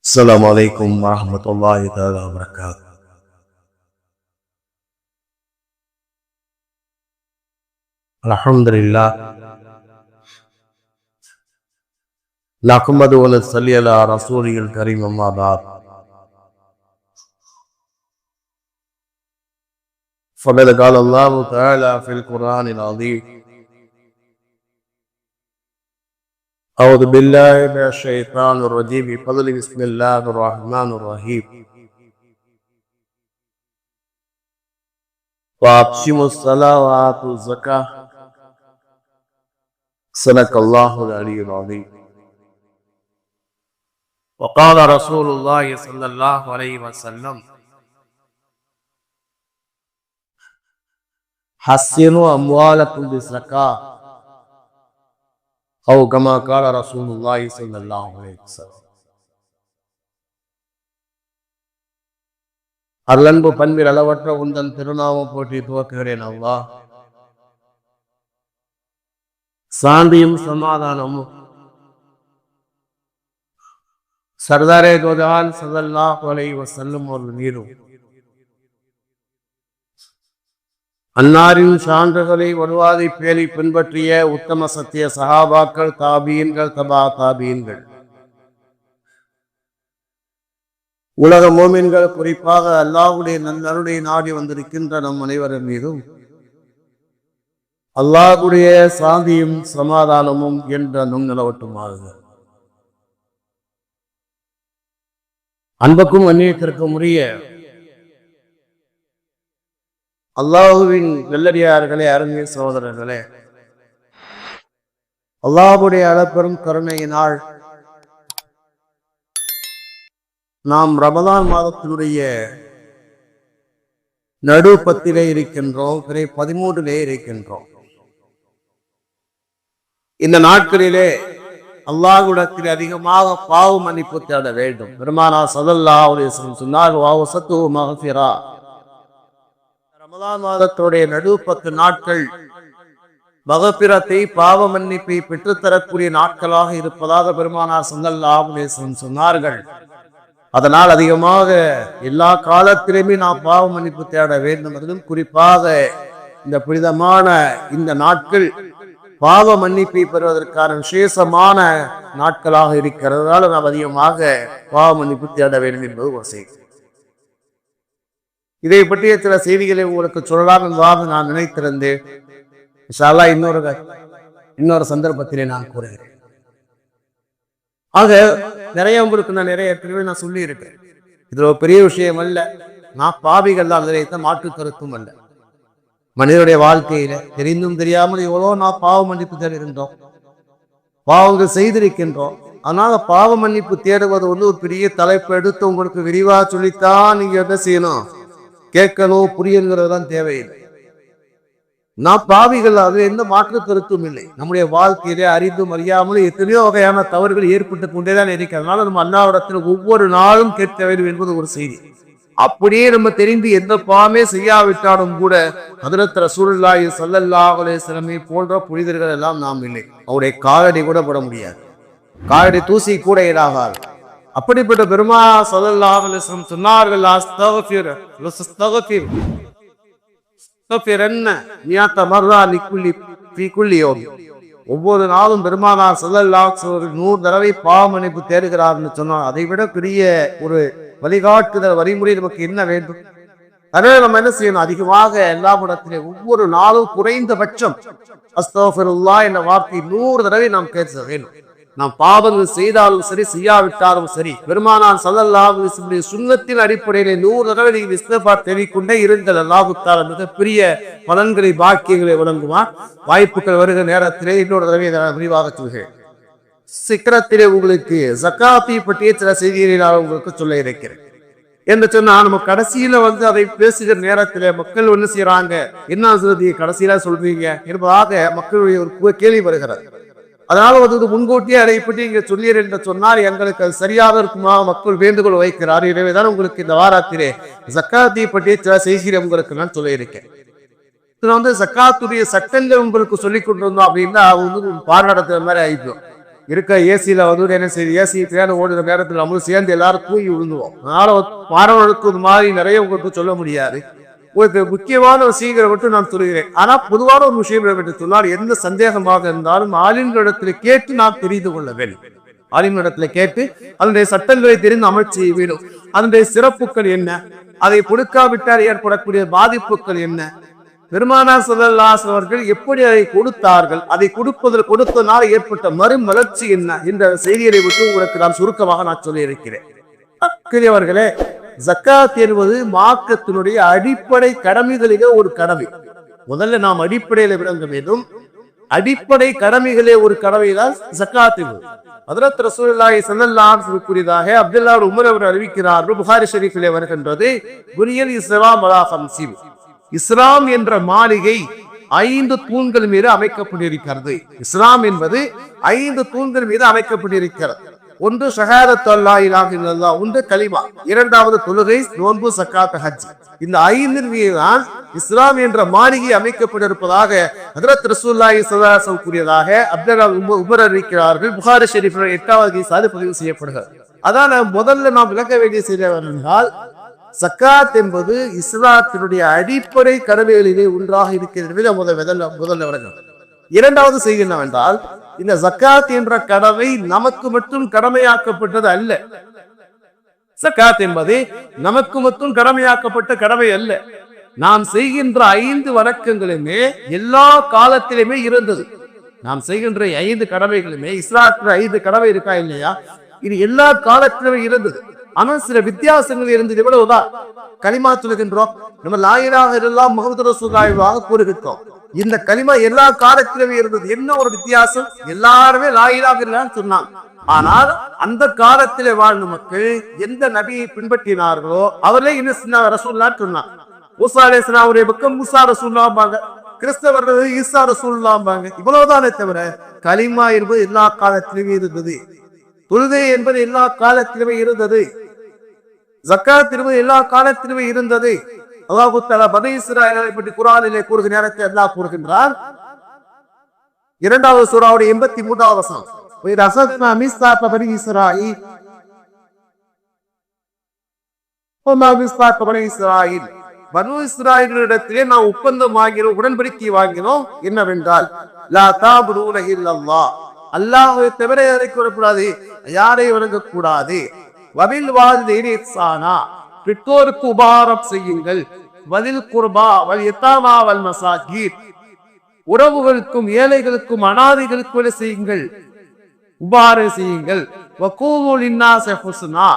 السلام عليكم ورحمة الله تعالى وبركاته. الحمد لله نحمده ونصلي على رسوله الكريم أما بعد فقد قال الله تعالى في القرآن العظيم أعوذ بالله من الشيطان الرجيم بفضل بسم الله الرحمن الرحيم وأقيموا الصلاة وآتوا الزكاة صدق الله العلي العظيم. وقال رسول الله صلى الله عليه وسلم حسنوا أموالكم بالزكاة أو كما قال رسول الله صلى الله عليه وسلم. அருளன்பு பண்பில் அளவற்ற உந்தன் திருநாமம் போற்றி துவக்குகிறேன். அல்லாஹ் சாந்தியும் சமாதானமும் சர்தாரே தோதான் ஸல்லல்லாஹு அலைஹி வஸல்லம் அவர்கள் மீதும் அன்னாரின் சான்றுகளை வலுவாதை பேணி பின்பற்றிய உத்தம சத்திய சஹாபாக்கள், தாபீன்கள், தபா தாபீன்கள், உலக மோமின்கள், குறிப்பாக அல்லாஹ்வுடைய நல்லருளை நாடி வந்திருக்கின்ற நம் அனைவரின் மீதும் அல்லாஹ்வுடைய சாந்தியும் சமாதானமும் என்ற நுண் நிலவட்டுமாக. அன்புக்கும் அந்நியத்திற்கும் உரிய அல்லாஹுவின் நல்லடியார்களே, அருமை சகோதரர்களே, அல்லாஹ்வுடைய அளப்பெரும் கருணையினால் நாம் ரமதான் மாதத்தினுடைய நடுப்பத்திலே இருக்கின்றோம், பிறை 13 இருக்கின்றோம். இந்த நாட்களிலே அல்லாஹ்விடத்தில் அதிகமாக பாவ மன்னிப்பு தேட வேண்டும். பெருமானார் ஸல்லல்லாஹு அலைஹி வஸல்லம் சொன்னார், வஸத்து மக்ஃபிரா. ரமதான் மாதத்துடைய நடுப்பத்து நாட்கள் மகபிரத்தை, பாவ மன்னிப்பை பெற்றுத்தரக்கூடிய நாட்களாக இருப்பதாக பெருமானார் ஸல்லல்லாஹு அலைஹி வஸல்லம் சொன்னார்கள். அதனால் அதிகமாக எல்லா காலத்திலுமே நாம் பாவ மன்னிப்பு தேட வேண்டும். அதிலும் குறிப்பாக இந்த புனிதமான இந்த நாட்கள் பாவ மன்னிப்பை பெறுவதற்கான விசேஷமான நாட்களாக இருக்கிறதால நாம் அதிகமாக பாவ மன்னிப்பு தேட வேண்டும் என்பது ஒரு செய்தி. இதை பற்றிய சில செய்திகளை உங்களுக்கு சொல்லலாம் என்பதாக நான் நினைத்திருந்தேன். இன்ஷா அல்லாஹ் இன்னொரு சந்தர்ப்பத்திலே நான் கூறுகிறேன். ஆக உங்களுக்கு நான் நிறைய ஏற்கனவே நான் சொல்லி இருக்கேன். இது ஒரு பெரிய விஷயம் அல்ல. நான் பாவிகள் தான், அதில் மாற்று கருத்தும் அல்ல. மனிதனுடைய வாழ்க்கையில தெரிந்தும் தெரியாமல் எவ்வளோ நான் பாவ மன்னிப்பு தேடிருந்தோம், பாவங்கள் செய்திருக்கின்றோம். அதனால பாவ மன்னிப்பு தேடுவது ஒரு பெரிய தலைப்பு எடுத்து உங்களுக்கு விரிவா சொல்லித்தான் நீங்க என்ன செய்யணும், கேட்கணும், புரியணுங்கிறது தான் தேவையில்லை. நான் பாவிகள், அது எந்த மாற்று கருத்தும் இல்லை. நம்முடைய வாழ்க்கையிலே அறிந்தும் அறியாமலும் எத்தனையோ வகையான தவறுகள் ஏற்பட்டு கொண்டேதான் இருக்கிறதுனால நம்ம அல்லாஹ்விடத்தில் ஒவ்வொரு நாளும் கேட்க வேண்டும் என்பது ஒரு செய்தி. அப்படியே நம்ம தெரிந்து எந்த பாவமே செய்யாவிட்டாலும் கூட ஹஜ்ரத் ரசூலுல்லாஹி ஸல்லல்லாஹு அலைஹி வஸல்லம் போன்ற புனிதர்கள் எல்லாம் நாம் இல்லை. அவருடைய காலடி கூட பட முடியாது, காலடி தூசி கூட இடாகாது. அப்படிப்பட்ட பெருமானார் ஸல்லல்லாஹு அலைஹி வஸல்லம் சொன்னார்கள், அஸ்தக்ஃபிர் வஸ்தக்ஃபிர் தஃபிரன்ன மியத மர்ரா லிகுல்லி ஃபீ குல்லி யௌம். ஒவ்வொரு நாளும் பெருமானார் ஸல்லல்லாஹு அலைஹி வஸல்லம் 100 தடவை பாவ மன்னிப்பு தேடுகிறார்னு சொன்னார். அதை விட பெரிய ஒரு வழிகாட்டுதல் வழிமுறை நமக்கு என்ன வேண்டும்? அதனால நம்ம என்ன செய்யணும், அதிகமாக எல்லா இடத்திலே ஒவ்வொரு நாளும் குறைந்தபட்சம் அஸ்தக்ஃபிருல்லாஹ் என்ற வார்த்தை 100 தடவை நாம் கேட்க வேண்டும். நாம் பாவங்கள் செய்தாலும் சரி, செய்யாவிட்டாலும் சரி, பெருமானார் ஸல்லல்லாஹு அலைஹி வஸல்லம் சுன்னத்தின் அடிப்படையிலே 100 தடவை நீங்கள் இஸ்திக்ஃபார் தேடிக்கொண்டே இருங்கள். அல்லாஹ் தஆலா மிகப்பெரிய பலன்களை, பாக்கியங்களை வழங்குவார். வாய்ப்புகள் வருகிற நேரத்திலே இன்னொரு தடவை விரிவாக சொல்கிறேன். சிக்கரத்திலே உங்களுக்கு ஜகாத்தை பற்றிய சில செய்திகளை நான் உங்களுக்கு சொல்ல இருக்கிறேன். என்று சொன்னா நம்ம கடைசியில அதை பேசுகிற நேரத்துல மக்கள் என்ன செய்யறாங்க, என்ன கடைசியில சொல்றீங்க என்பதாக மக்களுடைய ஒரு கேள்வி வருகிறது. அதனால முன்கூட்டியே அதை பற்றி இங்க சொல்லியர் என்று சொன்னால் எங்களுக்கு அது சரியாக இருக்குமா மக்கள் வேண்டுகோள் வைக்கிறார். எனவேதான் உங்களுக்கு இந்த வாரத்திலே ஜக்காத்தை பற்றிய சில செய்திகளை உங்களுக்கு நான் சொல்ல இருக்கேன். ஜக்காத்துடைய சட்டங்கள் உங்களுக்கு சொல்லிக் கொண்டிருந்தோம் அப்படின்னா பாராட்டுற மாதிரி ஆயிடும். இருக்க ஏசியில வந்து என்ன செய்யுது, ஏசி தேன ஓடுற நேரத்தில் நம்மளும் சேர்ந்து எல்லாரும் தூங்கி விழுந்துவோம். அதனால மாணவர்களுக்கு இது மாதிரி நிறைய உங்களுக்கு சொல்ல முடியாது. ஒரு முக்கியமான விஷயங்களை மட்டும் நான் சொல்கிறேன். ஆனா பொதுவான ஒரு விஷயம் என்று சொன்னால், எந்த சந்தேகமாக இருந்தாலும் ஆலிம்களிடத்தில் கேட்டு நாம் தெரிந்து கொள்ள வேண்டும். ஆலிம்களிடத்துல கேட்டு அதனுடைய சட்டங்களை தெரிந்து அமைச்சு வேண்டும். அதனுடைய சிறப்புகள் என்ன, அதை கொடுக்காவிட்டால் ஏற்படக்கூடிய பாதிப்புகள் என்ன, பெருமானார் ஸல்லல்லாஹு அலைஹி அவர்கள் எப்படி அதை கொடுத்தார்கள், அதை கொடுத்ததனால் ஏற்பட்ட மறுமலர்ச்சி என்ன என்ற செய்தியை விட்டு உங்களுக்கு நான் சுருக்கமாக நான் சொல்லி இருக்கிறேன். பெரியவர்களே, ஜக்காத் என்பது மார்க்கத்தினுடைய அடிப்படை கடமைகளிலே ஒரு கடமை. முதல்ல நாம் அடிப்படையில விளங்க வேண்டும். அடிப்படை கடமைகளே ஒரு கடமைதான் ஜக்காத் என்பது. ஹஜ்ரத் ரசூலுல்லாஹி ஸல்லல்லாஹு அலைஹி வஸல்லம் கூறியதாக அப்துல்லாஹ் இப்னு உமர் அவர்கள் அறிவிக்கிறார்கள். புகாரி ஷரீஃபிலே வருகின்றது, புனியல் இஸ்லாம் அலா ஹம்ஸின். இஸ்லாம் என்ற மாளிகை 5 தூண்கள் மீது அமைக்கப்பட்டிருக்கிறது. இஸ்லாம் என்பது 5 தூண்கள் மீது அமைக்கப்பட்டிருக்கிறது. ஒன்று ஷஹாதத்து அல்லா இலாஹ இல்லல்லாஹ், ஒன்று கலிமா, இரண்டாவது தொழுகை, நோன்பு, ஸகாத், ஹஜ். இந்த 5 மீது தான் இஸ்லாம் என்ற மாளிகை அமைக்கப்பட்டிருப்பதாக ஹஜ்ரத் ரசூலுல்லாஹி ஸல்லல்லாஹு அலைஹி வஸல்லம் கூறியதாக அப்துல்லாஹ் இப்னு உமர் அறிவிக்கிறார்கள். புகாரி ஷரீஃபில் 8வது ஹதீஸாக பதிவு செய்யப்படுகிறது. அதான் முதல்ல நாம் விளக்க வேண்டிய செய்தி என்னவென்றால், ஜக்காத் என்பது இஸ்லாத்தினுடைய அடிப்படை கடமைகளிலே ஒன்றாக இருக்கிறது. முதல்ல விளக்கம். இரண்டாவது செய்தி என்னவென்றால், இந்த ஜக்காத் என்ற கடமை நமக்கு மட்டும் கடமையாக்கப்பட்டது அல்ல. ஜக்காத் என்பது நமக்கு மட்டும் கடமையாக்கப்பட்ட கடமை அல்ல. நாம் செய்கின்ற 5 வணக்கங்களுமே எல்லா காலத்திலுமே இருந்தது. நாம் செய்கின்ற 5 கடமைகளுமே, இஸ்லாத்துல 5 கடமை இருக்கா இல்லையா, இது எல்லா காலத்திலுமே இருந்தது. ஆனால் சில வித்தியாசங்கள் இருந்தது. எவ்வளவுதான் கலிமா சொல்கின்றோம், நம்ம லா இலாஹ இல்லல்லாஹ் முஹம்மது ரசூலுல்லாஹ் கூறுகின்றோம். இந்த கலிமா எல்லா காலத்திலுமே இருந்தது. என்ன ஒரு வித்தியாசம், எல்லாருமே லா இலாஹ இல்லல்லாஹ் சொன்னாங்க. ஆனால் அந்த காலத்திலே வாழ்ந்த மக்கள் எந்த நபியை பின்பற்றினார்களோ அவர்களே இன்னும் ரசூலுல்லாஹ் சொன்னாங்க. மூசா அலைஹிஸ்ஸலாமுடைய பக்கம் மூசா ரசூலுல்லாஹ்பாங்க, கிறிஸ்தவர்கள் ஈசா ரசூலுல்லாஹ்பாங்க. இவ்வளவுதானே தவிர கலிமா என்பது எல்லா காலத்திலுமே இருந்தது. தொழுகை என்பது எல்லா காலத்திலுமே இருந்தது. ஜக்காத் என்பது எல்லா காலத்திலுமே இருந்தது. அல்லாஹ் தஆலா பனி இஸ்ராயீலை பற்றி குர்ஆனிலே கூறுகிற நேரத்தில் அல்லாஹ் கூறுகின்றார், 2வது சூராவுடைய 83வது வசனம், "வ ரஸத்னா மிஸ்தாக பனி இஸ்ராயீல் வமா மிஸ்தாக பனி இஸ்ராயீல்." பனு இஸ்ராயீலிடத்திலே நாம் ஒப்பந்தம் வாங்கினோம், உடன்படிக்கை வாங்கினோம். என்னவென்றால், லா தஅபுதூன இல்லல்லாஹ், அல்லாஹ்வை தவிர யாரை கூறக்கூடாது, யாரை வணங்கக்கூடாது. வபில் வாலிதைனி இஹ்சானா, பெற்றோருக்கு உபகாரம் செய்யுங்கள். வலில் குர்பா வல் யதாமா வல் மசாகீன், உறவுகளுக்கும் ஏழைகளுக்கும் அனாதைகளுக்கும் செய்யுங்கள், உபகாரம் செய்யுங்கள். வகூலு லின்னாஸி ஹுஸ்னா,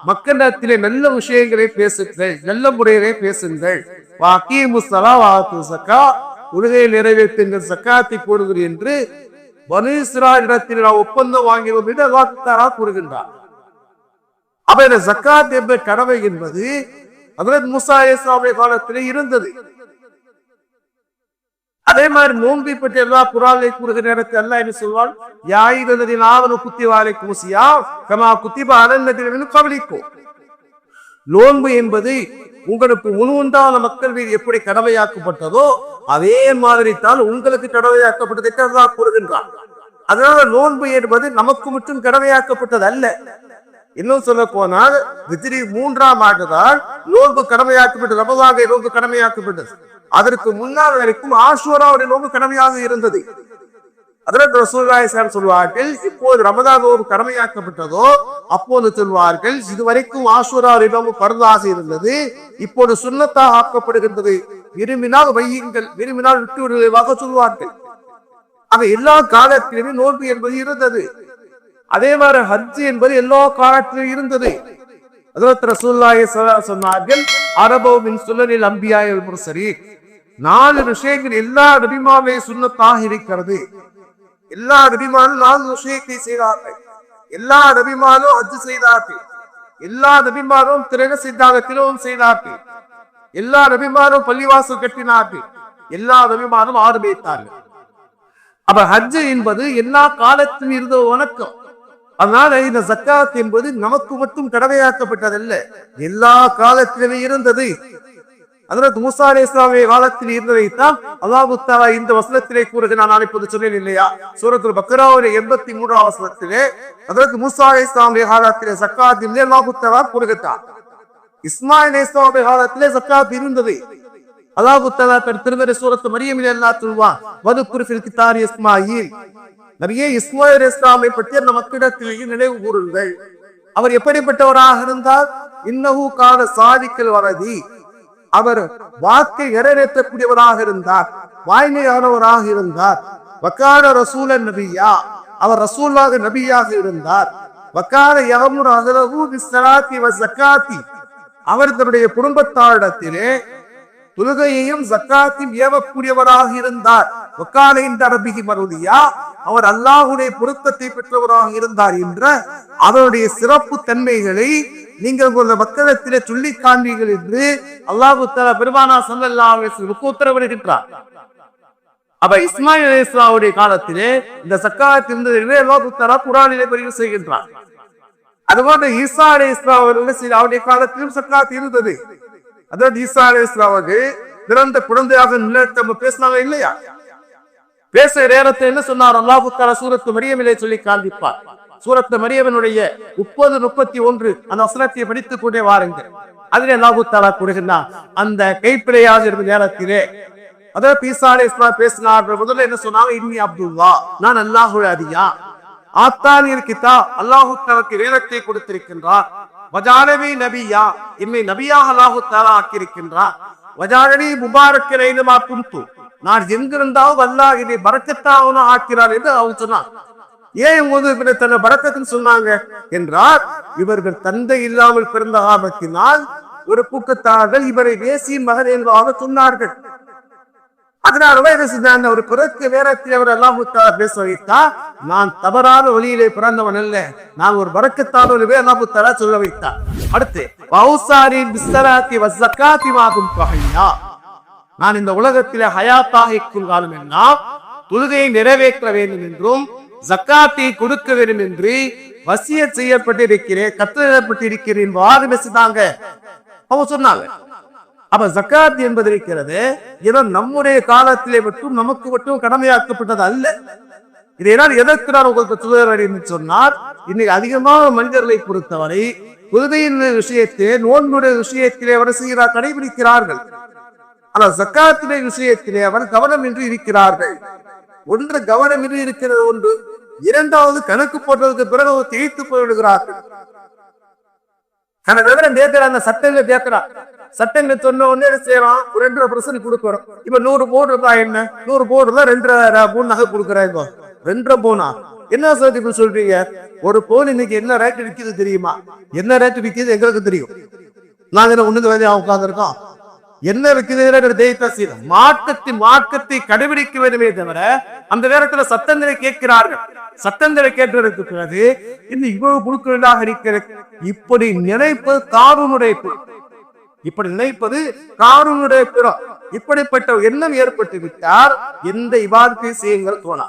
மக்களிடத்திலே நல்ல விஷயங்களை பேசுங்கள், நல்ல முறையிலே பேசுங்கள். வஅகீமுஸ் ஸலாத வ ஆத்துஸ் ஸகாத், தொழுகையை நிறைவேற்றுங்கள், ஸகாத்தை போடுங்கள் என்று பனு இஸ்ராயீலிடத்தில் நாம் ஒப்பந்தம் வாங்கினோம் என்று அல்லாஹ் தஆலா கூறுகின்றார். அப்ப இந்த ஜக்காத் என்ற கடமை என்பது ஹஜ்ரத் மூசா அலைஹிஸ்ஸலாமுடைய காலத்திலே இருந்தது. அதே மாதிரி நோன்பை பற்றி அல்லாஹ் குர்ஆனிலே கூறுகிற நேரத்தில் அல்லாஹ் என்ன சொல்வான், யா அய்யுஹல்லதீன ஆமனு குத்திப அலைக்குமுஸ் ஸியாம் கமா குத்திப அலல்லதீன மின் கப்லிக்கும். நோன்பு என்பது உங்களுக்கு முன்னுண்டான மக்கள் மீது எப்படி கடமையாக்கப்பட்டதோ அதே மாதிரி தான் உங்களுக்கு கடமையாக்கப்பட்டது என்று அல்லாஹ் கூறுகின்றான். அதனால நோன்பு என்பது நமக்கு மட்டும் கடமையாக்கப்பட்டது அல்ல. இன்னும் சொல்ல போனால் ஹிஜ்ரி 3ஆம் ஆண்டுதான் நோன்பு கடமையாக்கப்பட்டது, ரமலானுடைய நோன்பு கடமையாக்கப்பட்டது. அதற்கு முன்னால் வரைக்கும் ஆஷூராவுடைய நோன்பு கடமையாக இருந்தது. ஹஜ்ரத் ரசூலுல்லாஹி ஸல்லல்லாஹு அலைஹி வஸல்லம் சொல்வார்கள், இப்போது ரமலான் நோன்பு கடமையாக்கப்பட்டதோ அப்போது சொல்வார்கள், இதுவரைக்கும் ஆஷூராவுடைய நோன்பு ஃபர்தாக இருந்தது, இப்போது சுன்னத்தாக ஆக்கப்படுகின்றது, விரும்பினால் வையுங்கள், விரும்பினால் விட்டு விடுவதாக சொல்வார்கள். ஆக எல்லா காலத்திலுமே நோன்பு என்பது இருந்தது. அதே மாதிரி ஹஜ் என்பது எல்லா காலத்திலும் இருந்தது. ஹஜ்ரத் ரசூலுல்லாஹி ஸல்லல்லாஹு அலைஹி வஸல்லம் சொன்னார்கள், அரபு மின் சுன்னனில் அன்பியா வல் முர்சலீன், 4 விஷயங்கள் எல்லா நபிமாவே சுன்னத்தாக இருக்கிறது. எல்லா நபிமாரும் 4 விஷயத்தை செய்தார்கள். எல்லா நபிமாரும் ஹஜ் செய்தார்கள். எல்லா நபிமாரும் திரக செய்தார்கள், திருவம் செய்தார்கள். எல்லா நபிமாரும் பள்ளிவாசல் கட்டினார்கள். எல்லா நபிமாரும் ஆறு மேய்த்தார்கள். அப்ப ஹஜ் என்பது எல்லா காலத்திலும் இருந்த வணக்கம். அதனால இந்த ஜக்காத் என்பது நமக்கு மட்டும் கடமையாக்கப்பட்டதல்ல, எல்லா காலத்திலுமே இருந்தது. அதற்கு மூசா அலைஹிஸ்ஸலாமுடைய காலத்தில் இருந்ததைத்தான் அல்லாஹ் தஆலா இந்த வசனத்திலே கூறுகிறான். நான் இப்போது சொன்னேன் இல்லையா, சூரத்துல் பக்ராவுடைய 83ஆம் வசனத்திலே அதற்கு மூசா அலைஹிஸ்ஸலாமுடைய காலத்திலே ஜக்காத் இல்லை அல்லாஹ் தஆலா கூறுகிறார். இஸ்மாயில் அலைஹிஸ்ஸலாமுடைய காலத்திலே ஜக்காத் இருந்தது. அல்லாஹ் தஆலா திருமறை சூரத்து மரியமில் அல்லாஹ் சொல்வான், வதுக்குர் ஃபில் கிதாபி இஸ்மாயில், நபியே இஸ்மாயில் அலைஹிஸ்ஸலாமை பற்றி அந்த மக்களிடத்திலேயே நினைவு கூறுங்கள். அவர் எப்படிப்பட்டவராக இருந்தார்? இன்னஹு கான சாதிக்கல் வரதி, அவர் வாக்கை நிறைவேற்றக்கூடியவராக இருந்தார், வாய்மையானவராக இருந்தார். வக்கான ரசூலன் நபியா, அவர் ரசூலாக நபியாக இருந்தார். வக்கான யஅமுரு அஹ்லஹு பிஸ்ஸலாத்தி வஸக்காத்தி, அவர் தன்னுடைய குடும்பத்தாரிடத்திலே தொழுகையையும் ஜக்காத்தையும் ஏவக்கூடியவராக இருந்தார். வக்கான இந்த ரப்பிஹி மர்தியா, அவர் அல்லாஹ்வுடைய பொருத்தத்தை பெற்றவராக இருந்தார் என்ற அவருடைய சிறப்பு தன்மைகளை நீங்கள் உங்கள் மக்களிடத்திலே சொல்லி காண்பீர்கள் என்று அல்லாஹ் தஆலா பெருமானார் ஸல்லல்லாஹு அலைஹி வஸல்லம் உத்தரவிடுகின்றார். அப்ப இஸ்மாயில் அலைஹிஸ்ஸலாமுடைய காலத்திலே இந்த ஜக்காத் இருந்ததை அல்லாஹ் தஆலா குர்ஆனிலே பதிவு செய்கின்றார். அதுபோன்று ஈசா அலைஹிஸ்ஸலாம் அவருடைய காலத்திலும் ஜக்காத் இருந்தது. அதாவது ஈசா அலைஹிஸ்ஸலாமுக்கு பிறந்த குழந்தையாக நம்ம பேசினாங்க இல்லையா, பேச நேரத்தை என்ன சொன்னார் அல்லாஹ் தஆலா சூரத்து மரியமிலே சொல்லி காண்பிப்பார். சூரத்து மரியமினுடைய 30-31 அந்த வசனத்தை படித்துக் கொண்டே வாருங்கள். அதிலே அல்லாஹ் தஆலா கூறுகிறார், அந்த கைப்பிழையாக இருக்கும் நேரத்திலே அதாவது ஈசா அலைஹிஸ்ஸலாம் பேசினார். முதல்ல என்ன சொன்னாங்க, இன்னி அப்துல்லா, நான் அல்லாஹ்வுடைய அடியான். ஆத்தானில் கிதாப், அல்லாஹ் தஆலாக்கு வேதத்தை கொடுத்திருக்கின்றார். வஜாலவி நபியா, என்னை நபியாக அல்லாஹ் தஆலா ஆக்கியிருக்கின்றார். வஜாலவி முபாரக்கன் ஐனமா குன்து, நான் எங்கிருந்தாலும் அல்லாஹ் என்னை பரக்கத்தாக ஆக்கிறார் என்று அவர் சொன்னார். ஏன் தன்னை பரக்கத்துன்னு சொன்னாங்க என்றால், இவர்கள் தந்தை இல்லாமல் பிறந்த காரணத்தினால் ஒரு கூட்டத்தார்கள் இவரை தேசியின் மகன் என்பதாக சொன்னார்கள். அதனால என்ன செஞ்சாங்க, ஒரு பிறக்க வேறத்தில் அவர் அல்லாஹ் தஆலா பேச வைத்தா, நான் தவறான வழியிலே பிறந்தவன் அல்ல, நான் ஒரு பரக்கத்தான ஒருவே அல்லாஹ் தஆலா சொல்ல வைத்தார். அடுத்து வௌசாரி பிஸ்ஸலாத்தி வஸக்காத்தி மாகும் கஹியா, நான் இந்த உலகத்திலே ஹயாத்தாக இருக்கும் காலம் எல்லாம் தொழுகையை நிறைவேற்ற வேண்டும் என்றும் ஜக்காத்தை கொடுக்க வேண்டும் என்று வசியத் செய்யப்பட்டிருக்கிறேன், கட்டளையிடப்பட்டிருக்கிறேன் வாறு பேசுதாங்க அவங்க சொன்னாங்க. அப்ப ஜக்காத் என்பது இருக்கிறது ஏதோ நம்முடைய காலத்திலே மட்டும் நமக்கு மட்டும் கடமையாக்கப்பட்டது அல்ல. இதையெல்லாம் எதற்கு நான் உங்களுக்கு சொல்ல சொன்னார், இன்னைக்கு அதிகமாக மனிதர்களை பொறுத்தவரை தொழுகையின் விஷயத்தை நோன்புடைய விஷயத்திலே அவர் செய்கிறார், கடைபிடிக்கிறார்கள். ஆனால் ஜக்காத்திலே விஷயத்திலே அவர் கவனம் இன்றி இருக்கிறார்கள். ஒன்று கவனம் இன்றி இருக்கிறது ஒன்று, இரண்டாவது கணக்கு போட்டதுக்கு பிறகு தேய்த்து போய்விடுகிறார்கள். அந்த சட்டங்களை கேட்கிறார், சட்டங்களை சொன்ன உடனே செய்யலாம், 2.5% கொடுக்கிறோம். இப்ப 100 பவுன் இருந்தா என்ன, 100 பவுன் இருந்தா 2.5 பவுன் நகை கொடுக்குறாங்க. 2 பவுனா என்ன சார் இப்ப சொல்றீங்க? ஒரு பவுன் இன்னைக்கு என்ன ரேட் விற்கிது தெரியுமா? என்ன ரேட் விற்கிது எங்களுக்கு தெரியும். நாங்க ஒண்ணு வேலையா உட்கார்ந்துருக்கோம். என்ன விற்கிறது? மார்க்கத்தை கடைபிடிக்க வேண்டுமே தவிர அந்த நேரத்தில் சத்தங்களை கேட்கிறார்கள். சத்தங்களை கேட்டதற்கு பிறகு இன்னும் இவ்வளவு புழுக்களாக இருக்கிறது. இப்படி நினைப்பது காரூனுடைய புறம், இப்படி நினைப்பது காரூனுடைய புறம். இப்படிப்பட்ட எண்ணம் ஏற்பட்டு விட்டால் எந்த இபாதத்தை செய்யுங்கள் தோணா,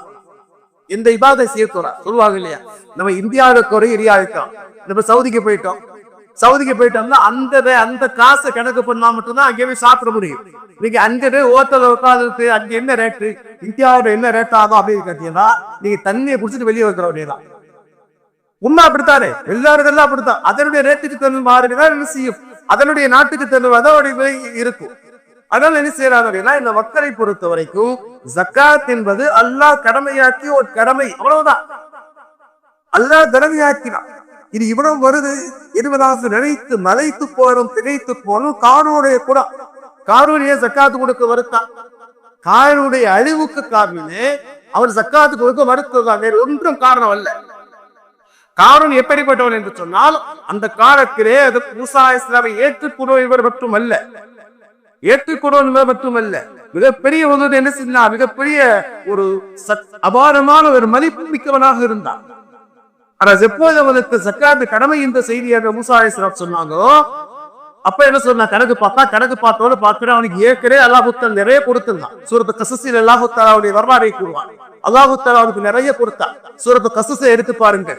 எந்த இபாதத்தை செய்ய தோணா. சொல்லுவாங்க இல்லையா, நம்ம இந்தியாவுக்கு ஒரு ஏரியா இருக்கோம், நம்ம சவுதிக்கு போயிட்டோம். சவுதிக்கு போயிட்டோம்னா அந்த காசை கணக்கு பண்ணா மட்டும்தான் அங்கே போய் சாப்பிட முடியும். நீங்க அங்கே ஓட்டல உட்காந்து அங்க என்ன ரேட்டு, இந்தியாவோட என்ன ரேட் ஆகும் அப்படின்னு கேட்டீங்கன்னா நீங்க தண்ணியை குடிச்சிட்டு வெளியே வைக்கிற வேண்டியதான். உண்மை அப்படித்தானே, எல்லாரும் அப்படித்தான். அதனுடைய ரேட்டுக்கு தகுந்த மாறிதான் என்ன செய்யும், அதனுடைய நாட்டுக்கு தகுந்த அதோட இருக்கும். அதனால என்ன செய்யறாங்க, இந்த மக்களை பொறுத்த வரைக்கும் ஜக்காத் என்பது அல்லாஹ் கடமையாக்கி ஒரு கடமை, அவ்வளவுதான். அல்லாஹ் கடமையாக்கினான். இது இவ்வளவு வருது என்பதாக நினைத்து மலைத்து போறோம், திகைத்து போறோம். காரூனுடைய கூட காரூனிய ஜக்காத்து கொடுக்க வருத்தான். காரூனுடைய அழிவுக்கு காரணமே அவர் ஜக்காத்து கொடுக்க மறுத்ததுதான், வேறு ஒன்றும் காரணம் அல்ல. காரூன் எப்படிப்பட்டவன் என்று சொன்னால், அந்த காலத்திலே அது மூசா இஸ்லாமை ஏற்றுக்கொள்வர் மட்டுமல்ல, ஏற்றுக்கொள்வர் மட்டுமல்ல, மிகப்பெரிய ஒரு என்ன செய்ய, மிகப்பெரிய ஒரு அபாரமான ஒரு மதிப்பு மிக்கவனாக இருந்தான். ஆனால் எப்போது அவனுக்கு ஜக்காத்து கடமை இந்த செய்தியாக மூசா அலைஹிஸ்ஸலாம் சொன்னாங்களோ, அப்ப என்ன சொன்னா, கணக்கு பார்த்தோட பார்க்கிற அவனுக்கு ஏற்கனவே அல்லாஹ் தஆலா நிறைய கொடுத்திருந்தான். சூரத்து கஸஸில் அல்லாஹ் தஆலாவுடைய வரலாறை கூறுவான். அல்லாஹ் தஆலா அவனுக்கு நிறைய கொடுத்தான். சூரத்து கஸஸை எடுத்து பாருங்க.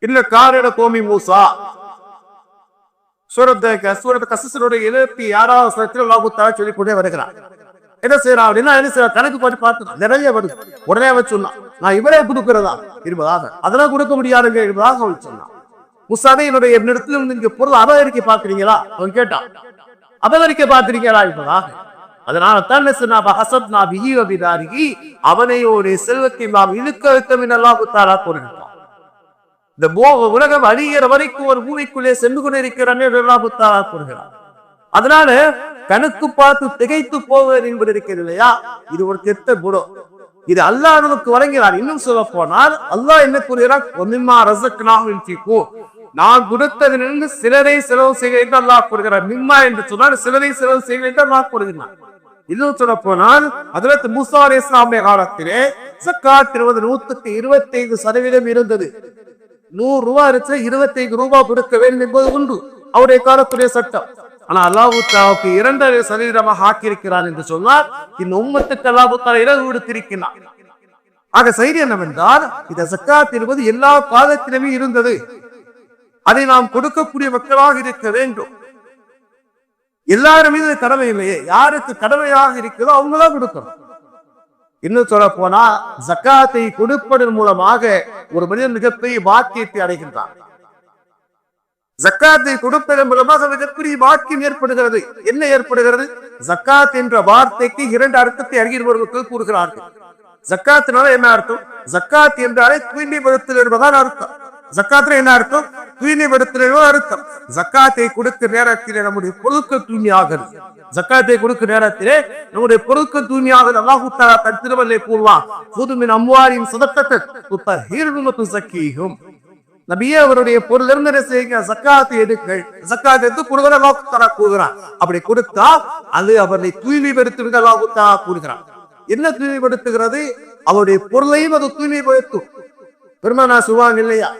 இல்ல காரண கோமி மூசா, சூரத் கசஸுடைய 76வது வசனத்தில் அல்லாஹ் தஆலா சொல்லிக் கொண்டே வருகிறார். என்ன செய்யறான் அப்படின்னா, என்ன செய்யறான், கணக்கு பார்த்து பார்த்து நிறைய வருது. உடனே அவன் சொன்னான், நான் இவரே கொடுக்கிறதா இருப்பதாக, அதெல்லாம் கொடுக்க முடியாதுங்க இருப்பதாக அவன் சொன்னான். முசாவே, என்னுடைய இடத்துல நீங்க பொருள் அபகரிக்க பாக்குறீங்களா அவன் கேட்டான். அபகரிக்க பாக்குறீங்களா இருப்பதாக. அதனால தான் அவனையோட செல்வத்தை நாம் இழுக்க வைத்தோம் என்று அல்லாஹ் தஆலா கூறுகிறான். இந்த உலகம் அழிகிற வரைக்கும் ஒரு பூமிக்குள்ளே சென்று கொண்டிருக்கிறான் என்று அல்லாஹ் தஆலா கூறுகிறான். அதனால கணக்கு பார்த்து திகைத்து போவது என்பது இருக்கிறது இல்லையா, இது ஒரு கெட்ட குணம். இது அல்லாஹ் நமக்கு வழங்கினார். இன்னும் சொல்ல போனால் அல்லாஹ் என்ன கூறுகிறார், நான் கொடுத்ததிலிருந்து சிலரை செலவு செய்ய என்று அல்லாஹ் கூறுகிறார். மிம்மா என்று சொன்னால் சிலரை செலவு செய்ய என்று அல்லாஹ் கூறுகிறார். இன்னும் சொல்ல போனால் ஹஜ்ரத் மூஸா அலைஹிஸ்ஸலாமுடைய காலத்திலே ஸகாத் 125% இருந்தது. 100 ரூபாய் இருந்துச்சு, 25 ரூபாய் கொடுக்க வேண்டும் என்பது உண்டு, அவருடைய காலத்துடைய சட்டம். ஆனா அல்லாஹ் தஆலாவுக்கு 2% ஆக்கியிருக்கிறான் என்று சொன்னால் இந்த உம்மத்துக்கு அல்லாஹ் தஆலா இலகு கொடுத்திருக்கிறான். ஆக செய்தி என்னவென்றால், இந்த ஸகாத் என்பது எல்லா காலத்திலுமே இருந்தது. அதை நாம் கொடுக்கக்கூடிய மக்களாக இருக்க வேண்டும். எல்லாரும் மீது கடமை இல்லையே, யாருக்கு கடமையாக இருக்கிறதோ அவங்களாம் கொடுக்கணும். இன்னும் சொல்ல போனா, ஜக்காத்தை கொடுப்பதன் மூலமாக ஒரு மனிதன் மிகப்பெரிய பாக்கியத்தை அடைகின்றான். ஜக்காத்தை கொடுப்பதன் மூலமாக மிகப்பெரிய பாக்கியம் ஏற்படுகிறது. என்ன ஏற்படுகிறது? ஜக்காத் என்ற வார்த்தைக்கு 2 அர்த்தத்தை அறிஞர்கள் கூறுகிறார்கள். ஜக்காத்தினால என்ன அர்த்தம்? ஜக்காத் என்றாலே தூய்மைப்படுத்தல் என்பதான் அர்த்தம். ஜக்காத்துல என்ன அர்த்தம்? தூய்மைப்படுத்தல் அர்த்தம். ஜக்காத்தை கொடுக்க நேரத்திலே நம்முடைய பொருட்கள் தூய்மையாகிறது. ஜக்காத்தை கொடுக்க நேரத்திலே நம்முடைய பொருட்கள் தூய்மையாகிறது. அல்லாஹ் தஆலா தன் திருமறையிலே கூறுவான், "குது மின் அம்வாலிஹிம் ஸதகத்தன் துத்தஹிருஹும் வ துஸக்கிஹும்." நபியே, அவருடைய பொருள் இருந்து செய்யுங்க, ஜக்காத்தை எடுங்கள். ஜக்காத்தை எடுத்து கொடுக்கிற அல்லாஹ் தஆலா கூறுகிறான். அப்படி கொடுத்தால் அது அவரை தூய்மைப்படுத்துவது அல்லாஹ் தஆலா கூறுகிறான். என்ன தூய்மைப்படுத்துகிறது? அவருடைய பொருளையும் அது தூய்மைப்படுத்தும். பெருமானா சொல்வாங்க இல்லையா,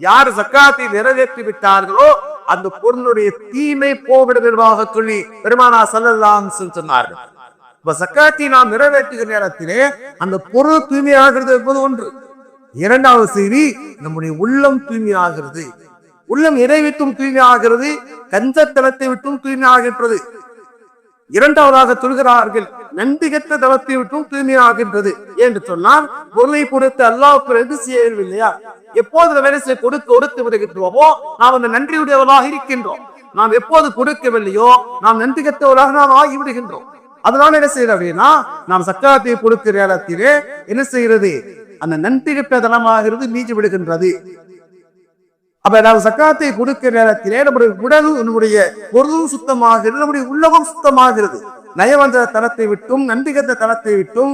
யார் ஜக்காத்தை நிறைவேற்றி விட்டார்களோ அந்த பொருளுடைய தீமை போவிடுவதாக சொல்லி பெருமானா ஸல்லல்லாஹு அலைஹி வஸல்லம் சொன்னார்கள். ஜக்காத்தை நாம் நிறைவேற்றுகிற நேரத்திலே அந்த பொருள் தூய்மையாகிறது என்பது ஒன்று. இரண்டாவது செய்தி, நம்முடைய உள்ளம் தூய்மையாகிறது. உள்ளம் எதை விட்டும் தூய்மையாகிறது? கஞ்சத்தனத்தை விட்டும் தூய்மையாகின்றது. இரண்டாவதாக சொல்கிறார்கள், நன்றி கெட்ட தளத்தை விட்டும் தூய்மையாகின்றது. என்று சொன்னால் பொருளை கொடுத்து அல்லாஹ்வுக்கு செய்யவில்லையா, எப்போது வேலை கொடுத்து விடுகின்றோமோ நாம் அந்த நன்றியுடையவர்களாக இருக்கின்றோம். நாம் எப்போது கொடுக்கவில்லையோ நாம் நன்றி கெட்டவர்களாக நாம் ஆகிவிடுகின்றோம். அதனால என்ன செய்யறது அப்படின்னா, நாம் ஜக்காத்தை கொடுக்கிற நேரத்திலே என்ன செய்கிறது? அந்த நன்றி கெட்ட தனமாகிறது நீங்கி விடுகின்றது. அப்ப நாம் ஜக்காத்தை கொடுக்கிற நேரத்திலே நம்முடைய உடலும் நம்முடைய பொருளும் சுத்தமாகிறது, நம்முடைய உள்ளமும் சுத்தமாகிறது. நயவந்த தனத்தை விட்டும் நன்றி கெட்ட தனத்தை விட்டும்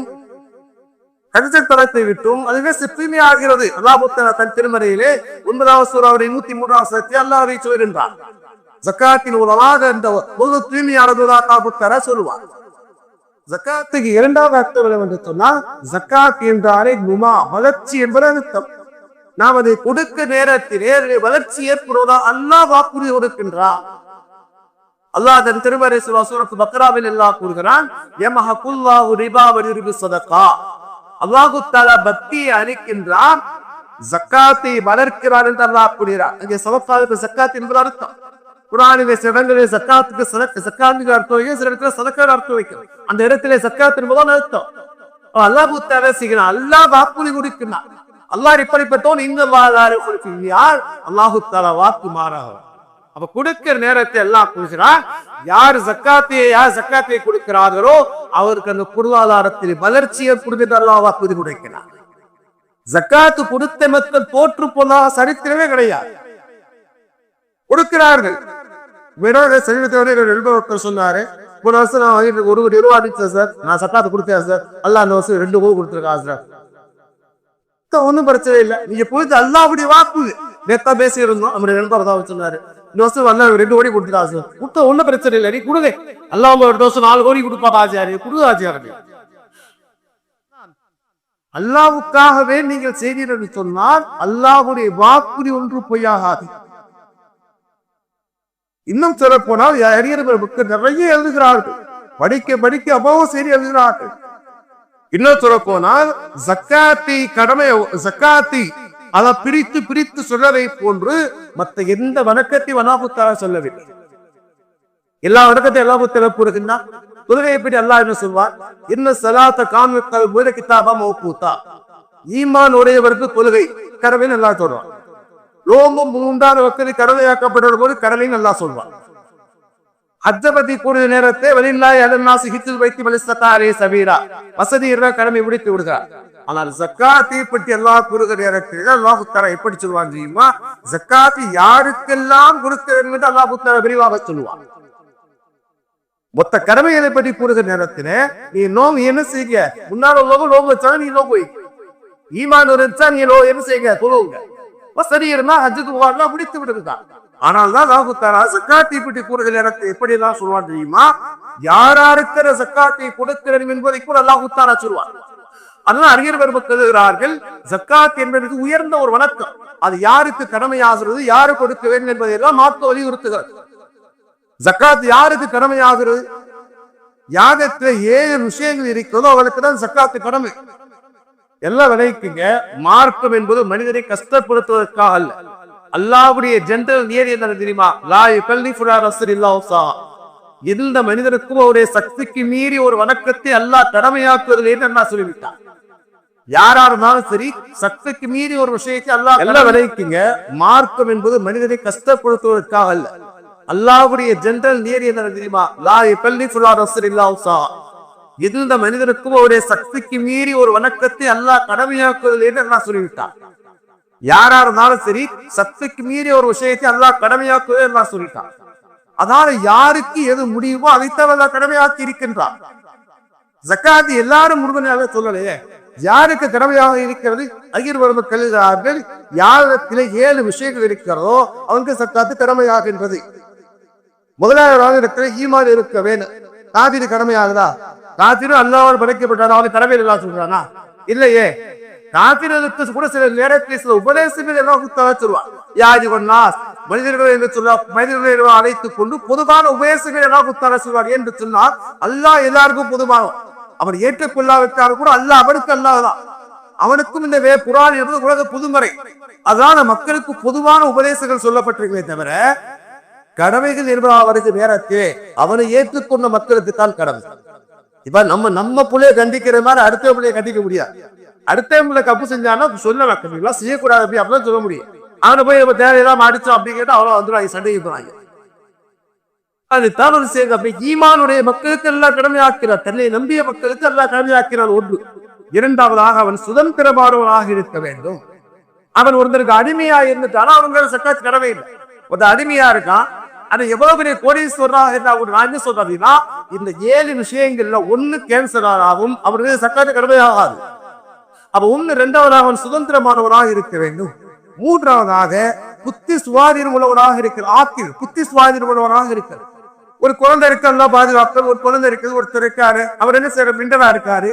தனத்தை விட்டும் அதுவே தூய்மை ஆகிறது. அல்லாஹ் தஆலா தன் திருமறையிலே 9வது சூராவுடைய 103வது வசனத்தை அல்லாஹ் சொல்கின்றார். ஜக்காத்தின் மூலமாக இந்த பொது தூய்மையானதுதான் அல்லாஹ் தஆலா சொல்லுவார். ஜக்காத்துக்கு இரண்டாவது அர்த்தம் என்று சொன்னால், ஜக்காத் என்றாலே நுமா, வளர்ச்சி என்பது அர்த்தம். நாம் அதை கொடுக்க நேரத்திலே வளர்ச்சி ஏற்படுவதா அல்லாஹ் வாக்குறுதி கொடுக்கின்றார். அல்லாஹ் தன் திருமறை சூரத் பக்ராவில் அல்லாஹ் கூறுகிறான், யமஹகுல்லாஹு ரிபா வ யுர்பி ஸதகா. அல்லாஹ் தஆலா பக்தியை அளிக்கின்றான், ஜக்காத்தை வளர்க்கிறான் என்று அல்லாஹ் கூறுகிறார். அங்கே சதகாவுக்கு ஜக்காத் என்பது அர்த்தம். குர்ஆனிலே சில இடங்களில் ஜக்காத்துக்கு ஜக்காத்துக்கு அர்த்தம் வைக்க, சில இடத்துல சதகாவுக்கு அர்த்தம் வைக்கும். அந்த இடத்திலே ஜக்காத் என்பதுதான் அர்த்தம். அல்லாஹ் தஆலா செய்கிறான், அல்லாஹ் வாக்குறுதி கொடுக்கிறான். அல்லாஹ் இப்படிப்பட்டவன் இந்த அல்லாஹு தஆலா வாக்கு மாறாக. அப்ப கொடுக்கிற நேரத்தை எல்லாம் கூறுகிறான், யார் ஜக்காத்தை கொடுக்கிறார்களோ அவருக்கு அந்த பொருளாதாரத்தில் வளர்ச்சி ஏற்படுவது அல்லாஹ் வாக்குறுதி கொடுக்கிறார். ஜக்காத்து கொடுத்த மக்கள் தோற்று போனா சரித்திரமே கிடையாது, கொடுக்கிறார்கள். சொன்னாரு, ஒரு வருஷம் நான் வாங்கிட்டு 1 கோடி ரூபாய் அடிச்சேன் சார், நான் சக்காத்து கொடுத்தேன் சார், அல்லாஹ் அந்த வருஷம் 2 கோடி கொடுத்துருக்கான் சார். ஒன்னும் பிரச்சனை இல்லை, நீங்க போயிட்டு அல்லாஹ்வுடைய வாக்கு நேத்தா பேசி இருந்தோம். நம்ம நண்பர் தான் சொன்னாரு, இந்த வருஷம் அல்லா 2 கோடி கொடுத்துருக்கா சார். கொடுத்த ஒன்னும் பிரச்சனை இல்லை, நீ கொடுங்க. அல்லாஹ் ஒரு வருஷம் 4 கோடி கொடுப்பா ஆச்சாரிய, கொடுங்க ஆச்சாரிய. அல்லாஹ்வுக்காகவே நீங்கள் செய்தீர்கள் சொன்னால் அல்லாஹ்வுடைய வாக்குறுதி ஒன்று பொய்யாகாது. இன்னும் சொல்ல போனால் அறிஞர்கள் நிறைய எழுதுகிறார்கள், படிக்க படிக்க அவ்வளவு செய்தி எழுதுகிறார்கள். இன்னும் சொல்ல போனால் ஜக்காத்தை அதை பிரித்து பிரித்து சொல்லவை போன்று மற்ற எந்த வணக்கத்தையும் அல்லாஹ் தஆலா சொல்லவில்லை. எல்லா வணக்கத்தையும் அல்லாஹ் தஆலா கூறுகின்றான். தொழுகையை பற்றி அல்லாஹ் என்ன சொல்வார்? இன்ன ஸலாத்த கானத் கிதாபா மௌகூதா. ஈமான் உடையவருக்கு தொழுகை கடமைன்னு அல்லாஹ் சொல்றான். ரோமம் 3 வக்தில் கடமையாக்கப்படுற போது கடமைன்னு அல்லாஹ் சொல்வான். ஹஜ்ஜ பத்தி கூறிய நேரத்தை வலில்லாஹி அலன்னாஸி ஹிஜ்ஜுல் பைத்தி மன் இஸ்ததா அலைஹி சபீலா, வசதி இருந்தால் கடமை முடித்து விடுகிறார். ஆனால் ஜக்காத்தை பற்றி அல்லாஹ் கூறுகிற நேரத்தில் அல்லாஹ் தஆலா எப்படி சொல்வான் தெரியுமா? ஜக்காத்தை யாருக்கெல்லாம் கொடுக்க வேண்டும் என்று அல்லாஹ் தஆலா விரிவாக சொல்லுவான். மொத்த கடமைகளை பற்றி கூறுகிற நேரத்தில் நீ நோம்பு என்ன செய்ய, முன்னாள் நோம்பு வச்சா நீ நோம்பு வை, ஈமான் இருந்தா நீ என்ன செய்ய தொழுவுங்க, வசதி இருந்தா ஹஜ்ஜுக்கு போகலாம் முடித்து விடுகிறான். ஆனால் தான் அல்லாஹ் தஆலா ஜக்காத்தை பற்றி கூறுகிற நேரத்தை எப்படி எல்லாம் சொல்வான் தெரியுமா? யாராருக்கிற ஜக்காத்தை கொடுக்க வேண்டும் என்பதை கூட அல்லாஹ் தஆலா சொல்வான். அதனால் அறிஞர்கள் கருதுகிறார்கள், ஜக்காத் என்பது உயர்ந்த ஒரு வணக்கம். அது யாருக்கு கடமையாகிறது, யாரு கொடுக்க வேண்டும் என்பதை எல்லாம் மாற்ற வலியுறுத்துகிறது. ஜக்காத் யாருக்கு கடமையாகிறது? யாகத்துல 7 விஷயங்கள் இருக்கிறதோ அவளுக்கு தான் ஜக்காத்து கடமை. எல்லாம் விளைக்குங்க. மார்க்கம் என்பது மனிதனை கஷ்டப்படுத்துவதற்காக அல்ல. அல்லாஹ்வுடைய ஜெனரல் நியதி என்ன தெரியுமா? லா யுகல்லிஃபு நஃப்ஸன் இல்லா வஸ்ஸஹா. எந்த மனிதனுக்கும் அவருடைய சக்திக்கு மீறி ஒரு வணக்கத்தை அல்லாஹ் கடமையாக்குவதில்லை என்று அல்லாஹ் சொல்லிவிட்டார். யாரா இருந்தாலும் சரி, சக்திக்கு மீறி ஒரு விஷயத்தை அல்லாஹ் எல்லாம் விளைக்குங்க. மார்க்கம் என்பது மனிதனை கஷ்டப்படுத்துவதற்காக அல்ல. அல்லாஹ்வுடைய ஜெனரல் நியதி என்ன தெரியுமா? லா யுகல்லிஃபு நஃப்ஸன் இல்லா வஸ்ஸஹா. எந்த மனிதனுக்கும் அவருடைய சக்திக்கு மீறி ஒரு வணக்கத்தை அல்லாஹ் கடமையாக்குவதில்லை என்று அல்லாஹ் சொல்லிவிட்டார். யாரா இருந்தாலும் சரி, சக்திக்கு மீறி ஒரு விஷயத்தை அல்லாஹ் கடமையாக்குவதை அல்லாஹ் சொல்லிட்டான். அதனால யாருக்கு எது முடியுமோ அதைத்தான் அல்லாஹ் கடமையாக்கி இருக்கின்றான். ஜக்காத் எல்லாரும் முழுமையாக சொல்லலையே, யாருக்கு கடமையாக இருக்கிறது? அறிஞர்கள் கருதுகிறார்கள், யாரிடத்திலே 7 விஷயங்கள் இருக்கிறதோ அவனுக்கு ஜக்காத்து கடமையாகின்றது. முதலாவதாக இருக்கிற ஈமான் இருக்க வேண்டும். காதிரி கடமையாகுதா? காதிரி அல்லாஹ்வால் படைக்கப்பட்டார், அவனுக்கு கடமை எல்லாம் சொல்றானா? இல்லையே. காபிர்களுக்கு கூட சில நேரத்தில் சில உபதேசங்கள் எல்லாம் சொல்லுவார். யாதி கொண்டாஸ் மனிதர்கள் என்று சொல்ல, மனிதர்களை அழைத்துக் கொண்டு பொதுவான உபதேசங்கள் எல்லாம் சொல்வார் என்று சொன்னால் அல்லாஹ் எல்லாருக்கும் பொதுவானவன். அவன் ஏற்றுக்கொள்ளாவிட்டாலும் கூட அல்லாஹ் அவனுக்கு அல்லாஹ்தான். அவனுக்கும் இந்த குர்ஆன் என்பது உலக பொதுமறை. அதனால மக்களுக்கு பொதுவான உபதேசங்கள் சொல்லப்பட்டிருக்கிறே தவிர கடமைகள் என்பது அவருக்கு நேரத்திலே அவனை ஏற்றுக்கொண்ட மக்களுக்கு தான் கடமை. இப்ப நம்ம பிள்ளைய கண்டிக்கிற மாதிரி அடுத்த பிள்ளைய கண்டிக்க முடியாது. அடுத்த கப்பு செஞ்சானா சொல்ல வைக்கலாம், செய்யக்கூடாது அப்படி அப்படிதான் சொல்ல முடியும். அவனை போய் நம்ம தேவையெல்லாம் அடிச்சோம் அப்படின்னு கேட்டா அவ்வளவு வந்துடுவாங்க, சண்டைக்கு போறாங்க. அது தவறு செய்ய. அப்படி ஈமானுடைய மக்களுக்கு எல்லாம் கடமையாக்கிறார், தன்னை நம்பிய மக்களுக்கு எல்லாம் கடமையாக்கிறார். ஒன்று. இரண்டாவதாக அவன் சுதந்திரமானவனாக இருக்க வேண்டும். அவன் ஒருத்தருக்கு அடிமையா இருந்துட்டானா அவங்க சக்காத்து கடமை இல்லை. ஒரு அடிமையா இருக்கான், ஆனா எவ்வளவு பெரிய கோடீஸ்வரராக இருந்தா நான் என்ன சொல்றேன் அப்படின்னா, இந்த 7 விஷயங்கள்ல ஒண்ணு கேன்சராகும், அவருக்கு சக்காத்து கடமையாகாது. அப்ப ஒண்ணு. இரண்டாவதாக அவன் சுதந்திரமானவனாக இருக்க வேண்டும். மூன்றாவதாக புத்தி சுவாதீனம் உள்ளவனாக இருக்கிற ஆக்கில் புத்தி சுவாதீனம் உள்ளவனாக இருக்கிறது. ஒரு குழந்தை இருக்கா பாதுகாப்பு, ஒரு குழந்தை இருக்குது, ஒருத்தர் இருக்காரு, அவர் என்ன செய்யற மிண்டரா இருக்காரு,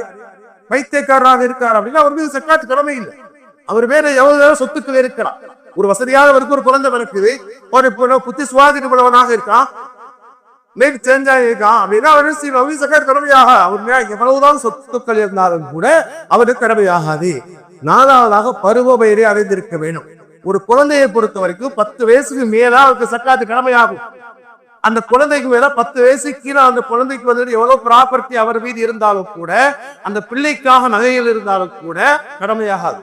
வைத்தியக்காரராக இருக்காரு அப்படின்னா அவர் மீது சக்காத்து கடமை இல்லை. அவர் வேற எவ்வளவு சொத்துக்கள் இருக்கிறார். ஒரு வசதியானவருக்கு ஒரு குழந்தை இருக்குது, ஒரு புத்தி சுவாதீனம் உள்ளவனாக இருக்கான், சேஞ்சா இருக்கான் அப்படின்னா அவரு சக்காத்து கடமையாக அவர் எவ்வளவுதான் சொத்துக்கள் இருந்தாலும் கூட அவருக்கு கடமையாகாது. நாலாவதாக பருவ வயதை அடைந்திருக்க வேண்டும். ஒரு குழந்தையை பொறுத்த வரைக்கும் 10 வயசுக்கு மேல அவருக்கு சக்காத்து கடமையாகும். அந்த குழந்தைக்கு மேல 10 வயசுக்கு கீழே அந்த குழந்தைக்கு வந்து எவ்வளவு ப்ராப்பர்ட்டி அவர் மீது இருந்தாலும் கூட, அந்த பிள்ளைக்காக நகைகள் இருந்தாலும் கூட கடமையாகாது.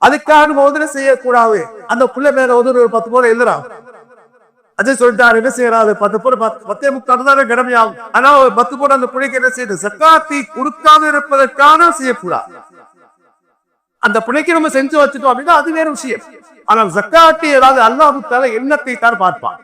அதுக்காக முதல்ல செய்யக்கூடாது. அந்த பிள்ளை மேல வந்து ஒரு 10 போல எழுதுறான், அது சொல்லிட்டாரு, என்ன செய்யறாரு, 10 போல 10 கடமையாகும். ஆனா 10 போல அந்த பிள்ளைக்கு என்ன செய்யுது? சக்காத்தை கொடுக்காம இருப்பதற்கான செய்யக்கூடாது. அந்த பிள்ளைக்கு நம்ம செஞ்சு வச்சுட்டோம் அப்படின்னா அது வேற விஷயம். ஆனால் ஜக்காத்தை ஏதாவது அல்லாஹ் தஆலா எண்ணத்தை தான் பார்ப்பான்.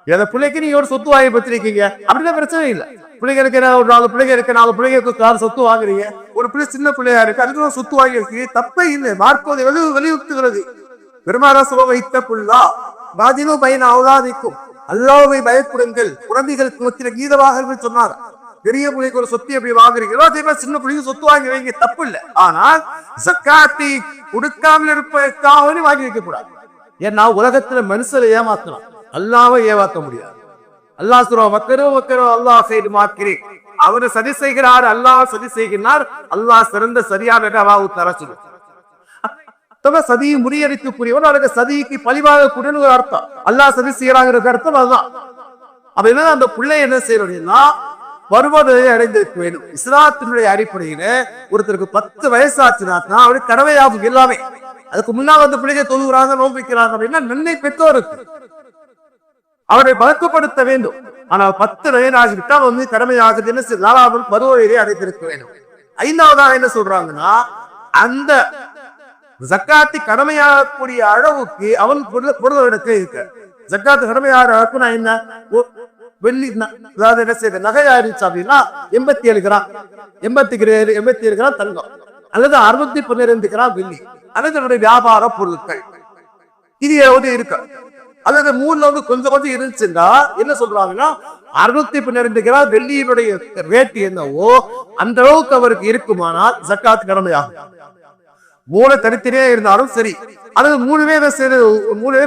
எந்த பிள்ளைக்கு நீங்க ஒரு சொத்து வாங்கி வச்சிருக்கீங்க அப்படின்னா பிரச்சனை இல்லை. பிள்ளைகளுக்கு ஒரு 4 பிள்ளைங்க இருக்கு, 4 பிள்ளைங்களுக்கு சொத்து வாங்குறீங்க, ஒரு பிள்ளை சின்ன பிள்ளையா இருக்கு, அதுக்கு சொத்து வாங்கி இருக்கீங்க, தப்பே இல்லை. மார்க்கம் வலியுறுத்துகிறது. பெருமானா வைத்த புள்ளா பாதினோ பயன் அவதாதிக்கும், அல்லாஹ்வை பயப்படுங்கள், குழந்தைகளுக்கு மத்திய கீதவாக சொன்னார். பெரிய பிள்ளைக்கு ஒரு சொத்து எப்படி வாங்குறீங்களோ அதே மாதிரி சின்ன பிள்ளைக்கு சொத்து வாங்கி வைங்க, தப்பு இல்லை. ஆனால் ஜக்காத்தை கொடுக்காமல் இருப்பதற்காக வாங்கி வைக்க கூடாது. ஏன்னா உலகத்துல மனுஷரை ஏமாத்தலாம், அல்லாஹ்வை ஏமாத்த முடியாது. அல்லாஹ் சொல்றான், வக்கரோ வக்கரோ அல்லாஹ் செய்து மாக்கிறேன், அவரு சதி செய்கிறார், அல்லாஹ் சதி செய்கிறார், அல்லாஹ் சிறந்த சரியான அல்லாஹ் தர சொல்லுவார். சதியை முறியடிக்கக்கூடியவன், அதுக்கு சதிக்கு பழிவாகக்கூடிய ஒரு அர்த்தம். அல்லாஹ் சதி செய்யறாங்கிற அர்த்தம் அதுதான். அப்ப என்ன அந்த பிள்ளை என்ன செய்யறோம்னா பருவநிலையை அடைந்திருக்க வேண்டும். இஸ்லாத்தினுடைய அடிப்படையில ஒருத்தருக்கு 10 வயசாச்சுனா அவருக்கு கடமையாகும் எல்லாமே. அதுக்கு முன்னால் வந்து பிள்ளைங்க தொழுகிறாங்க, நோம்பிக்கிறாங்க அப்படின்னா நன்மை பெற்றோருக்கு அவரை பழக்கப்படுத்த வேண்டும். ஆனால் 10 வயதாகிவிட்டால் வந்து கடமையாகுது. என்ன 4வது பருவநிலையை அடைந்திருக்க வேண்டும். 5வதாக என்ன சொல்றாங்கன்னா, அந்த ஜக்காத்து கடமையாகக்கூடிய அளவுக்கு அவன் பொருளிடத்தில் இருக்க. ஜக்காத்து கடமையாக அளவுக்கு நான் என்ன வெள்ளி அதாவது என்ன செய்யுது நகையாயிருச்சு அப்படின்னா 87 கிராம் 87 கிராம் தங்கம் அல்லது 612 கிராம் வெள்ளி அல்லது வியாபார பொருட்கள் இது இருக்கு. அல்லது மூணுல வந்து கொஞ்சம் கொஞ்சம் இருந்துச்சுன்னா என்ன சொல்றாங்கன்னா 612 கிராம் வெள்ளியினுடைய ரேட் என்னவோ அந்த அளவுக்கு அவருக்கு இருக்குமானால் ஜக்காத் கடமையாகும். மூணு தனித்தனியே இருந்தாலும் சரி, அல்லது மூணுமே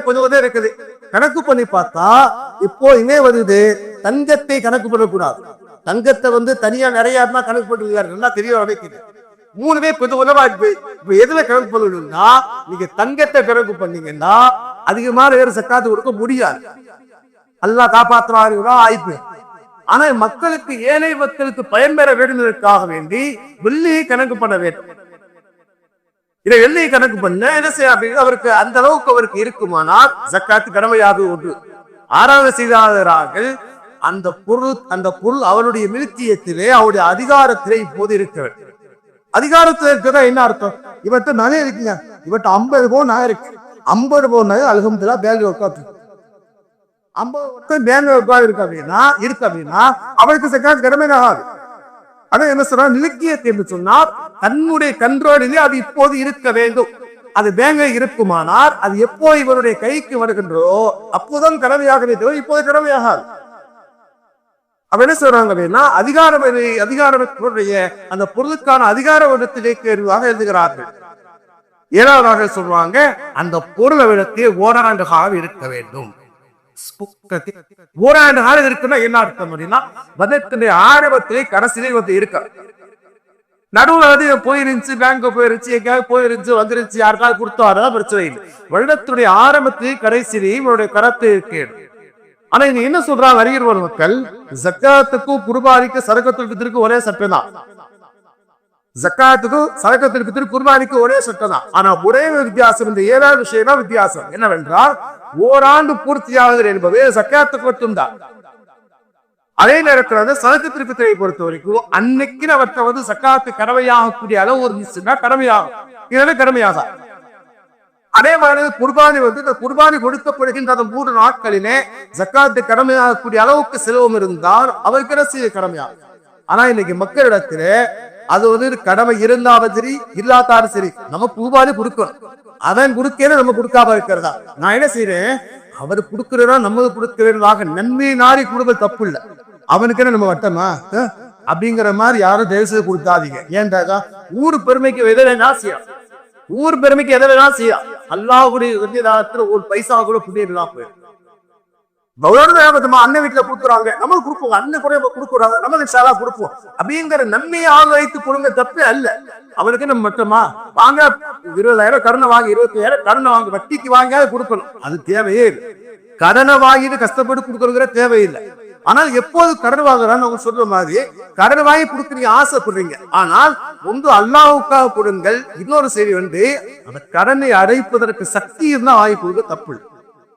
கொஞ்சம் கொஞ்சம் இருக்குது. கணக்கு பண்ணி பார்த்தா இப்போ இங்கே வருது, தங்கத்தை கணக்கு பண்ணக்கூடாது. தங்கத்தை வந்து தனியா நிறைய கணக்கு பண்ணுவாரு, நல்லா தெரிய வைக்குது. மூணுமே கொஞ்சம் கொஞ்சமா இருக்கு. இப்ப எதுல கணக்கு பண்ணணும்னா, நீங்க தங்கத்தை கணக்கு பண்ணீங்கன்னா அதிகமான வேறு சக்காத்து கொடுக்க முடியாது. அல்லாஹ் காப்பாற்றுவாருதான் ஆயிப்பு. ஆனா மக்களுக்கு, ஏழை மக்களுக்கு பயன்பெற வேண்டுவதற்காக வேண்டி வெள்ளியை கணக்கு பண்ண வேண்டும். இதை வெள்ளியை கணக்கு பண்ண என்ன செய்ய அவருக்கு அந்த அளவுக்கு அவருக்கு இருக்குமானால் ஜக்காத்து கடமையாக ஒன்று. 6வது செய்தார்கள் அந்த பொருள் அவருடைய மில்கியத்திலே அவருடைய அதிகாரத்திலே இப்போது இருக்கிறது. அதிகாரத்தில் இருக்கிறதா என்ன அர்த்தம்? இவர்கிட்ட நகை இருக்குங்க, இவர்கிட்ட 50 பவுன் நகை இருக்கு. 50 பவுன் நகை அல்ஹம்துலில்லாஹ் பேங்க்ல உட்காந்து 50 பேங்க்ல உட்காந்து இருக்கு அப்படின்னா அவருக்கு ஜக்காத் கடமையாகாது. ஆனா என்ன சொல்ற, நிலக்கியத்தை என்று சொன்னால் தன்னுடைய கண்ட்ரோலிலே அது இப்போது இருக்க வேண்டும். அது பேங்க இருக்குமானால் அது எப்போ இவருடைய கைக்கு வருகின்றோ அப்போதான் கடமையாகவே தவிர இப்போது கடமையாகாது. அப்ப என்ன சொல்றாங்க அப்படின்னா, அதிகாரத்துடைய அந்த பொருளுக்கான அதிகார இடத்திலேக்கு எழுதுகிறார்கள். 7வதாக சொல்றாங்க, அந்த பொருளை விடத்தே ஓராண்டு காலம் இருக்க வேண்டும். ஓராண்டு காலம் இருக்குன்னா என்ன அர்த்தம் அப்படின்னா, வதத்தினுடைய ஆரம்பத்திலே கடைசியிலே வந்து இருக்க. நடுவுல வந்து போயிருந்துச்சு, பேங்க் போயிருச்சு, எங்கேயாவது போயிருந்துச்சு, வந்துருச்சு, யாருக்காவது கொடுத்தாதான் பிரச்சனை இல்லை. வருடத்துடைய ஆரம்பத்திலேயும் கடைசியிலையும் இவருடைய கரத்தை இருக்கேன். ஆனா இங்க என்ன சொல்றாங்க அறிஞர் மக்கள், ஜக்காத்துக்கும் குர்பானிக்கு சதகத்துல் ஒரே சட்டம் தான். ஜக்காத்துக்கும் சதகத்துல் குர்பானிக்கு ஒரே சட்டம் தான். ஆனா ஒரே வித்தியாசம், இந்த 7வது விஷயம் வித்தியாசம் என்னவென்றால், ஓராண்டு பூர்த்தியாகுது என்பது ஜக்காத்துக்கு மட்டும்தான். அதே நேரத்தில் சதகத்துல் பொறுத்த வரைக்கும் அன்னைக்கு அவற்றை வந்து ஜக்காத்து கடமையாகக்கூடிய அளவு ஒரு மிஸ்னா கடமையாகும், இதெல்லாம் கடமையாக. அதே மாதிரி குர்பானி வந்து இந்த குர்பானி கொடுக்கப்படுகின்ற அந்த 3 நாட்களிலே ஜக்காத்து கடமையாகக்கூடிய அளவுக்கு செலவும் இருந்தால் அவருக்கு கடமையாகும். ஆனா இன்னைக்கு மக்களிடத்துல அது வந்து கடமை இருந்தாலும் சரி இல்லாதாலும் சரி நம்ம குர்பானி கொடுக்கணும். அவன் கொடுக்கணும், நம்ம கொடுக்காம இருக்கிறதா. நான் என்ன செய்யறேன், அவர் கொடுக்கிறதா நம்ம கொடுக்கிறதாக நன்மை நாரி கொடுப்பது தப்பு இல்லை. அவனுக்கு நம்ம வட்டமா அப்படிங்கிற மாதிரி யாரும் தயவு செய்து கொடுத்தாதீங்க. ஏன்டாக்கா ஊர் பெருமைக்கு எதிராசியம், ஊர் பெருமைக்கு எதிராக செய்யும். அல்லாஹ்வுடைய ஒரு பைசா கூட புண்ணியலாம் போயிடும். அண்ணன் வீட்டுல கொடுக்குறாங்க, நம்ம கொடுப்போம், அண்ணன் குறைய கொடுக்குறாங்க, நம்ம கொடுப்போம் அப்படிங்கிற நன்மையை ஆதரித்து கொடுங்க, தப்பு அல்ல. அவனுக்கு நம்ம மட்டுமா வாங்க 20,000 கடனை வாங்கி 25,000 கடனை வாங்க வட்டிக்கு வாங்க கொடுக்கணும், அது தேவையே இல்லை. கடனை வாங்கிட்டு கஷ்டப்பட்டு கொடுக்கணுங்கிற தேவையில்லை. ஆனால் எப்போது கடன் வாங்குறான்னு அவங்க சொல்ற மாதிரி கடன் வாங்கி கொடுக்குறீங்க, ஆசைப்படுறீங்க. ஆனால் ஒன்று அல்லாஹ்வுக்காக கொடுங்கள், இன்னொரு செய்தி வந்து அந்த கடனை அடைப்பதற்கு சக்தி இருந்தா வாங்கி கொடுக்க தப்பு.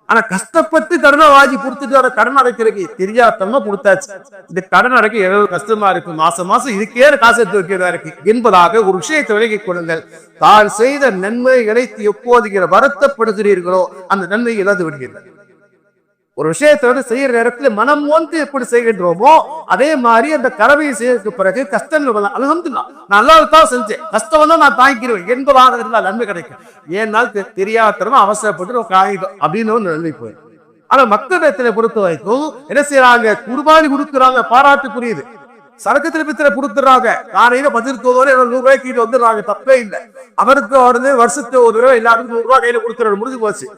ஆனா கஷ்டப்பட்டு கடனை வாங்கி கொடுத்துட்டு அதை கடன் அடைக்கிறதுக்கு தெரியாதமா கொடுத்தாச்சு. இந்த கடன் அடைக்க எவ்வளவு கஷ்டமா இருக்கு, மாசம் மாசம் இதுக்கே காசு எடுத்து வைக்கிறதா இருக்கு என்பதாக ஒரு விஷயத்தை விலகிக் கொள்ளுங்கள். தான் செய்த நன்மை இணைத்து எப்போது வருத்தப்படுகிறீர்களோ அந்த நன்மை இழந்து விடுகிறது. ஒரு விஷயத்தை வந்து செய்யற நேரத்துல மனம் வந்து எப்படி செய்கின்றோமோ அதே மாதிரி அந்த கடமையை செய்யறதுக்கு பிறகு கஷ்டம் அல்ஹம்துலில்லாஹ் நான் அல்லாஹ்வுக்காக செஞ்சேன், கஷ்டம் வந்தா நான் தாங்கிக்கிறேன் என்பதாக இருந்தால் நன்மை கிடைக்கும். ஏன்னால் தெரியாதனமா அவசரப்பட்டு காகிதம் அப்படின்னு ஒரு நன்மை போயிடும். ஆனா மக்களிடத்துல பொறுத்த வரைக்கும் என்ன செய்யறாங்க, குர்பானி கொடுக்குறாங்க, பாராட்டு புரியுது. சரக்கு பித்திர கொடுத்துறாங்க, காலையில 10 ரூபாய்க்கு வந்துடுறாங்க, தப்பே இல்லை. அவருக்கு உடனே வருஷத்துக்கு ஒரு ரூபாய் எல்லாருக்கும் 100 ரூபாய் கையில கொடுக்குறாரு, முடிஞ்சு போச்சு.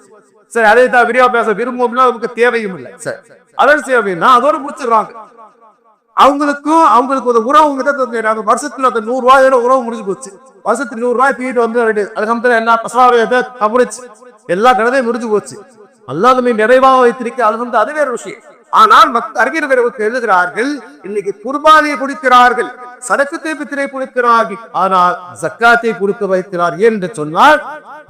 சரி, அதை தான் விரிவா பேச விரும்பும் நமக்கு தேவையும் இல்லை. சரி, அதன் செய்ய அப்படின்னா அதோட முடிச்சிடுறாங்க. அவங்களுக்கு ஒரு உறவு கிட்ட வருஷத்துல அந்த 100 ரூபாயோட உறவு முடிஞ்சு போச்சு. வருஷத்துக்கு 100 ரூபாய் தூக்கிட்டு வந்து அல்ஹம்துலில்லாஹ் என்ன பசவாக கபடிச்சு எல்லா கடனையும் முடிஞ்சு போச்சு. அல்லாஹ் நம்மை நிறைவாக வைத்திருக்க அல்ஹம்துலில்லாஹ் அது வேற விஷயம். ஆனால் அறிஞர்கள் எழுதுகிறார்கள், இன்னைக்கு குர்பானியை கொடுக்கிறார்கள், சதக்கத்தை பித்திரை கொடுக்கிறார்கள், ஆனால் ஜக்காத்தை கொடுக்க வைக்கிறார் என்று சொன்னால்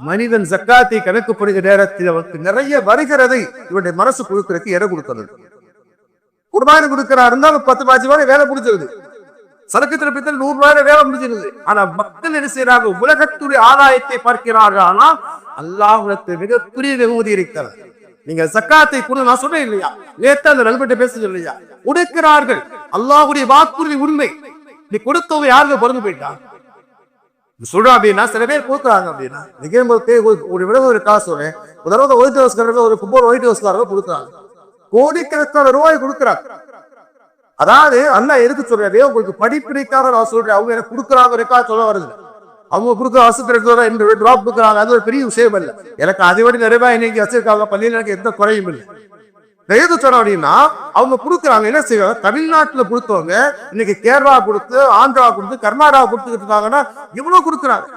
மனிதன் ஜக்காத்தை கணக்குப்படுகிற நேரத்தில் அவருக்கு நிறைய வருகிறது. இவருடைய மனசு கொடுக்கிறதுக்கு இடம் கொடுக்கிறது. குர்பானி கொடுக்கிறார் இருந்தாலும் 10-15 ரூபாய் வேலை முடிஞ்சிருது. சதக்கத்தில் பித்தல் 100 ரூபாய் வேலை முடிஞ்சிருது. ஆனா மக்கள் என்ன செய்யறாங்க? உலகத்துடைய ஆதாயத்தை பார்க்கிறார்கள். ஆனால் அல்லாஹ்வுக்கு மிகப்பெரிய வெகுமதி இருக்கிறது. நீங்க ஜக்காத்தை கொடு நான் சொன்னேன் இல்லையா, நேற்று அந்த நண்பர்கிட்ட பேச இல்லையா, கொடுக்கிறார்கள். அல்லாஹ்வுடைய வாக்குறுதி உண்மை. நீ கொடுத்தவங்க யாருங்க பிறந்து போயிட்டா சொல்றா அப்படின்னா சில பேர் கொடுக்குறாங்க அப்படின்னா ஒரு விட ஒரு காசு சொல்றேன். ஒரு தடவை ஒயிட் ஹவுஸ்காரங்க ஒரு ஃபுட்பால் ஒயிட் ஹவுஸ்காரங்க கொடுக்குறாங்க, கோடிக்கணக்கான ரூபாய் கொடுக்குறாங்க. அதாவது அல்லாஹ் எதுக்கு சொல்றாரு? உங்களுக்கு படிப்பினைக்காக நான் சொல்றேன். அவங்க எனக்கு கொடுக்குறாங்க சொல்ல வருது. அவங்க கொடுக்குற ஆஸ்பத்திரி டிராப் கொடுக்குறாங்க, அது ஒரு பெரிய விஷயம் இல்லை. எனக்கு அதை விட நிறைய இன்னைக்கு வச்சிருக்காங்க பள்ளியில், எனக்கு எந்த குறையும் இல்லை. எது சொல்றோம் அப்படின்னா அவங்க கொடுக்குறாங்க. என்ன செய்வாங்க? தமிழ்நாட்டுல கொடுத்தவங்க இன்னைக்கு கேரளா கொடுத்து, ஆந்திரா கொடுத்து, கர்நாடகா கொடுத்துக்கிட்டு இருக்காங்கன்னா இவ்வளவு கொடுக்குறாங்க.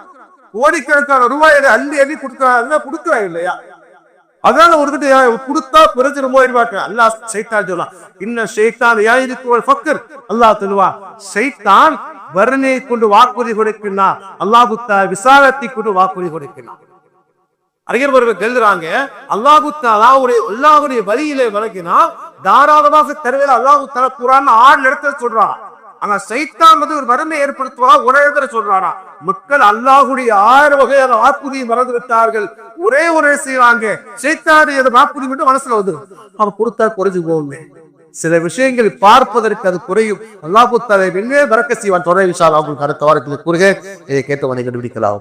கோடிக்கணக்கான ரூபாய் அள்ளி கொடுக்குறாங்க. கொடுக்குறாங்க இல்லையா? அதனால ஒருக்கிட்ட கொடுத்தா பிரச்சனை போயிருவாங்க. அல்லாஹ் சைத்தான் சொல்லலாம், இன்ன ஷைத்தான் ஃபக்கர். அல்லாஹ் சொல்லுவான், ஷைத்தான் வர்ணனை கொண்டு வாக்குறுதி கொடுக்கிறான், அல்லாஹ் விசாலத்தை கொண்டு வாக்குறுதி கொடுக்கிறான். அறிஞர்கள் எழுதுறாங்க, அல்லாஹ்வுடைய வழியிலே வழங்கினா தாராளமாக தருவேல அல்லாஹ் தஆலா குர்ஆன் 6 இடத்துல சொல்றான். ஆனா சைத்தான் ஒரு வறுமை ஏற்படுத்துவா ஒரு இடத்துல சொல்றானா. மக்கள் அல்லாஹ்வுடைய 6 வகையான வாக்குறுதியை மறந்து விட்டார்கள். ஒரே செய்வாங்க, சைத்தானுடைய வாக்குறுதி மட்டும் மனசுல வந்து அவன் கொடுத்தா குறைஞ்சு போகுமே. சில விஷயங்கள் பார்ப்பதற்கு அது குறையும். அல்லாஹ் தஆலா வெள்ளே பரக்கத் செய்வான். தொடர் இன்ஷா அல்லாஹ் உங்களுக்கு அடுத்த வாரத்தில் கூறுக. இதை கேட்டு வந்து கண்டுபிடிக்கலாம்.